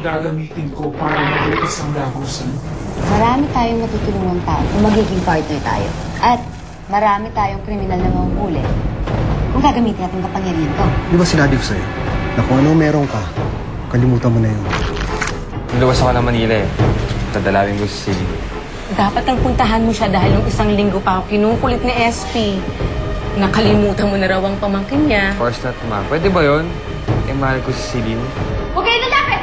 ang gagamitin ko para mabilis ang lagusan. Marami tayong matutulungan tao kung magiging partner tayo. At marami tayong kriminal na mahuhuli kung gagamitin natin kapangyarihan ko. Di ba sinabi ko sa'yo na kung ano meron ka, kalimutan mo na yun. Luwas ako ng Manila eh. Dadalawin ko si Celine. Dapat ang puntahan mo siya dahil nung isang linggo pa ako kinukulit ni SP. Nakalimutan mo na raw ang pamangkin niya. Of course not, ma. Pwede ba yun? Eh, mahal ko si Celine. Huwag kayo lalapit!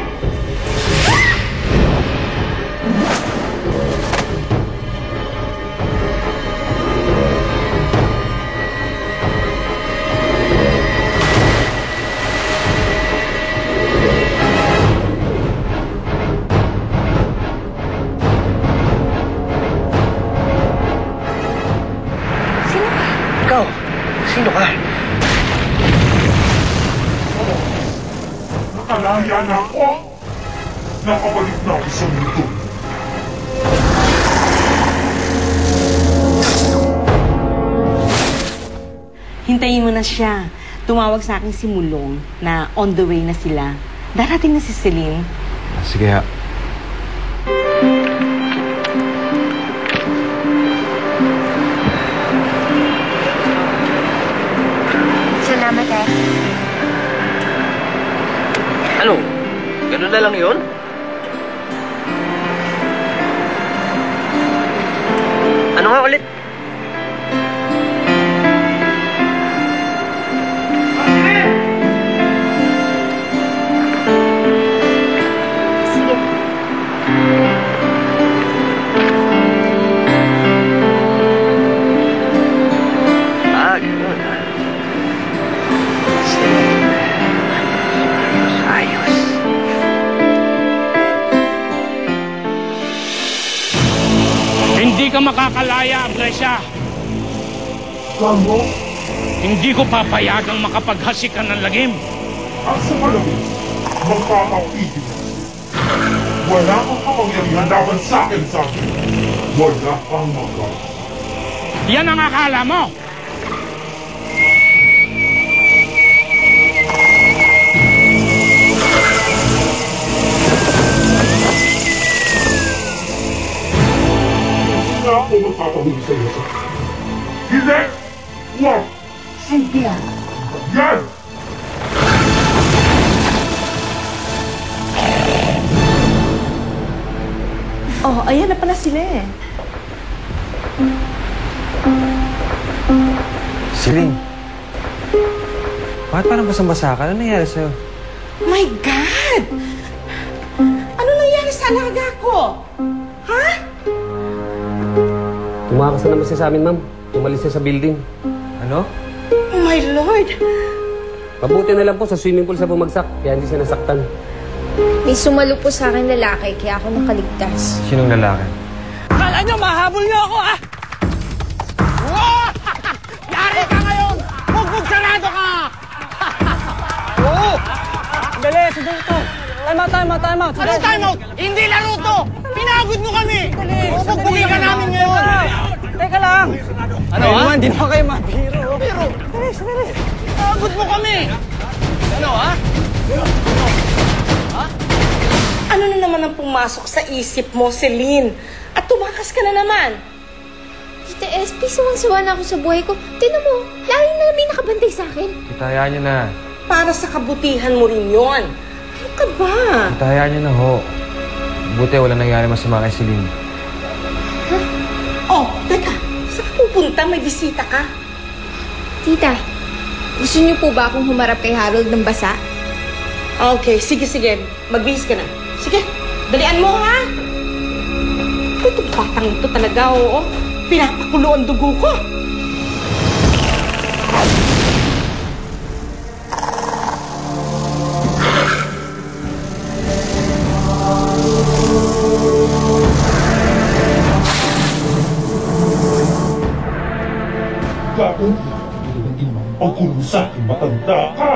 Ikaw, sino ka? Nakalaya na ako! Nakabalik na ako sa mundo. Hintayin mo na siya. Tumawag sa akin si Mulong na on the way na sila. Darating na si Celine. Sige ha. Salamat eh. Ano? Ganun na lang yun? Ano nga ulit? Sige. Ganun ha. Ayos. Hindi ka makakalaya, Brescia. Rambo, Hindi ko papayagang makapaghasikan ng lagim. asa ka lang, magpapapigil. Wala kang kapangyarihan laban sa akin. Wala kang magagawa. Yan ang akala mo. Hindi na ako magpapabili sa iyo. Hindi! Wag! Subo! Yan! Oh, ayan na pala sila eh. Celine. Bakit parang basang-basa ka? Ano nangyari sa'yo? My God! Ano nangyari sa alaga ko? Ha? Tumakas na naman siya sa amin, ma'am. Tumalis siya sa building. Ano? Oh my Lord! Mabuti na lang po sa swimming pool siya bumagsak, kaya hindi siya nasaktan. May sumalo po sa akin lalaki, kaya ako nakaligtas. Sinong lalaki? Kala nyo, mahabol nyo ako, ha? Wow! Yari ka ngayon! Bugbog sarado ka! Oo! Dali, sundin ito. Time out. Ano time out? Hindi laro to! Pinagod mo kami! Bugbogin ka namin ngayon! Teka lang! Ano, ha? Hindi na kayo mabiro. Biro! Dali. Pinagod mo kami! Ano, ha? Ano na naman ang pumasok sa isip mo, Celine? At tumakas ka na naman. Tita SP, suwang-suwa na ako sa buhay ko. Tinan mo, lagi na may nakabantay sa akin. Itahayaan niyo na. Para sa kabutihan mo rin yon. Ano ka ba? Itahayaan niyo na ho. Buti wala nangyari masama kay Celine. Oh, teka. Saan ka pupunta? May bisita ka? Tita, gusto niyo po ba akong humarap kay Harold ng basa? Okay, sige. Magbihis ka na. Sige, dalian mo, ha? Ito, batang ito talaga, oo. Pinapakulo ang dugo ko. Gagawin pagkulong sa akin matanda ka.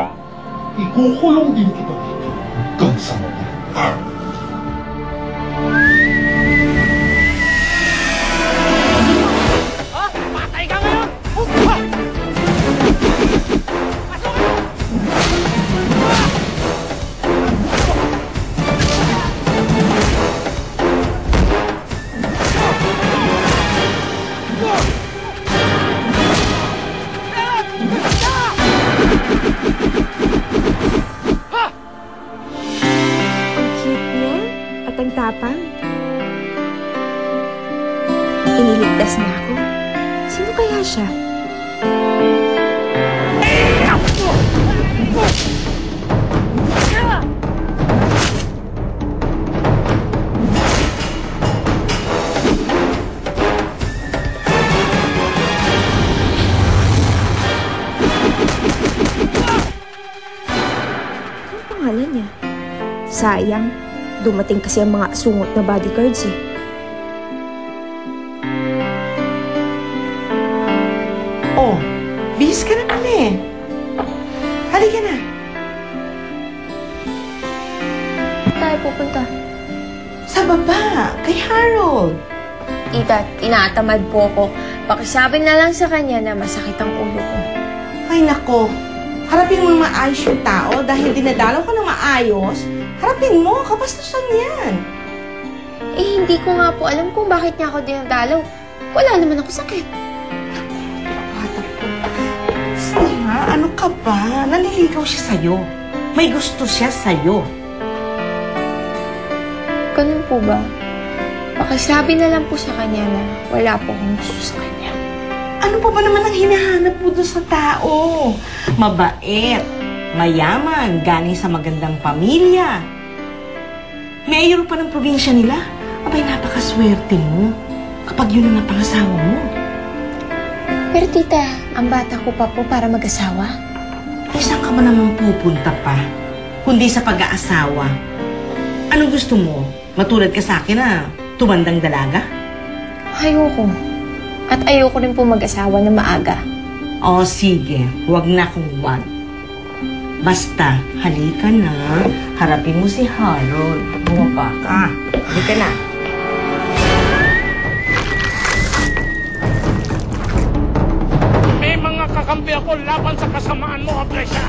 Ikukulong din kita dito hanggang sa mabuhay. Patay ka ngayon! Pasok ka! Lalabas na ako. Sino kaya siya? Ano pangalan niya? Sayang. Dumating kasi ang mga sungot na bodyguards eh. Oh, bihis ka na pala eh. Halika na. Tayo pupunta. Sa baba, kay Harold. Tita, tinatamad po ako. Pakisabi na lang sa kanya na masakit ang ulo ko. Ay nako, harapin mo maayos yung tao dahil dinadalaw ka ng maayos. Harapin mo, kabastusan yan. Eh, hindi ko nga po alam kung bakit niya ako dinadalaw. Wala naman ako sakit. Bata ko. Sige nga, ano ka ba? Naliligaw siya sa'yo. May gusto siya sa'yo. Ganun po ba? Pakisabi na lang po sa kanya na wala po akong gusto sa kanya. Ano pa ba naman ang hinahanap mo doon sa tao? Mabait, mayaman, galing sa magandang pamilya. Mayor pa ng probinsya nila. Abay, napakaswerte mo kapag yun ang napangasawa mo. Pero tita, ang bata ko pa po para mag-asawa. Eh, saan ka ba naman pupunta pa? Kundi sa pag-aasawa. Anong gusto mo? Matulad ka sa akin na tumandang dalaga? Ayoko. At ayoko rin po mag-asawa na maaga. O sige, huwag na kung wag. Basta, halika na. Harapin mo si Harold. Bumaba ka. Halika na. May mga kakampi ako laban sa kasamaan mo, Abresya.